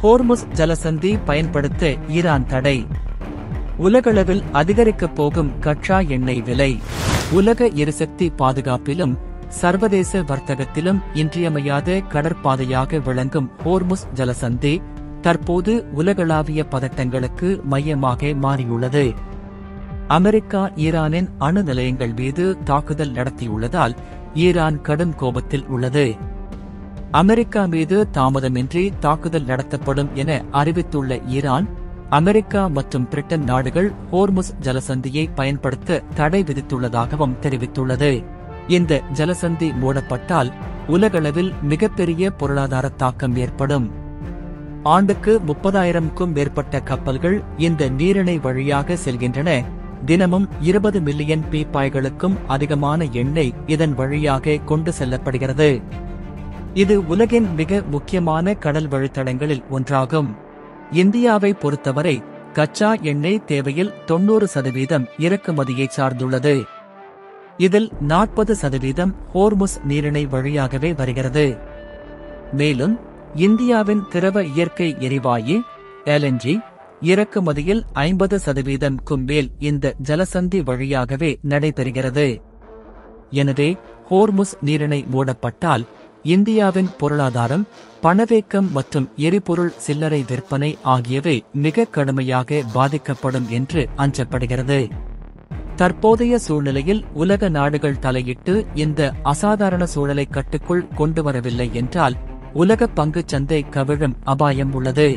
Hormuz ஜலசந்தி பயன்படுத்த Iran தடை. உலகளவில் அதிகரிக்கப் போகும் கச்சா எண்ணெய் விலை. உலக எரிசக்தி பாதுகாப்பிலும் சர்வதேச வர்த்தகத்திலும் இன்றியமையாத கடற்பாதையாக விளங்கும் ஹோர்முஸ் ஜலசந்தி தற்போது உலகளாவிய பதட்டங்களுக்கு மையமாக மாறியுள்ளது. அமெரிக்கா ஈரானின் அணு நிலையங்கள் மீது தாக்குதல் நடத்தியுள்ளதால் ஈரான் கடும் கோபத்தில் உள்ளது. அமெரிக்கா மீது தாமதமின்றி தாக்குதல் நடத்தப்படும் என அறிவித்துள்ள ஈரான், அமெரிக்கா மற்றும் பிரிட்டன் நாடுகள் ஹோர்முஸ் ஜலசந்தியை பயன்படுத்த தடை விதித்துள்ளதாகவும் தெரிவித்துள்ளது. இந்த ஜலசந்தி மூடப்பட்டால் உலகளவில் மிகப்பெரிய பொருளாதார தாக்கம் ஏற்படும். ஆண்டுக்கு 30,000க்கும் மேற்பட்ட கப்பல்கள் இந்த நீரிணை வழியாக செல்கின்றன. தினமும் 20 மில்லியன் பீப்பாய்களுக்கும் அதிகமான எண்ணெய் இதன் வழியாக கொண்டு செல்லப்படுகிறது. இது உலகின் மிக முக்கியமான கடல் வழித்தடங்களில் ஒன்றாகும். இந்தியாவை பொறுத்தவரை கச்சா எண்ணெய் தேவையில் 90% இறக்குமதியை சார்ந்துள்ளது. இதில் 40% ஹோர்முஸ் நீரிணை வழியாகவே வருகிறது. மேலும் இந்தியாவின் திரவ இயற்கை எரிவாயு LNG இறக்குமதியில் 50%க்கும் மேல் இந்த ஜலசந்தி வழியாகவே நடைபெறுகிறது. எனவே ஹோர்முஸ் நீரிணை மூடப்பட்டால் இந்தியாவின் பொருளாதாரம், பணவீக்கம் மற்றும் எரிபொருள் சில்லறை விற்பனை ஆகியவை மிக கடுமையாக பாதிக்கப்படும் என்று அஞ்சப்படுகிறது. தற்போதைய சூழ்நிலையில் உலக நாடுகள் தலையிட்டு இந்த அசாதாரண சூழலை கட்டுக்குள் கொண்டுவரவில்லை என்றால் உலக பங்குச் சந்தை கவிழும் அபாயம் உள்ளது.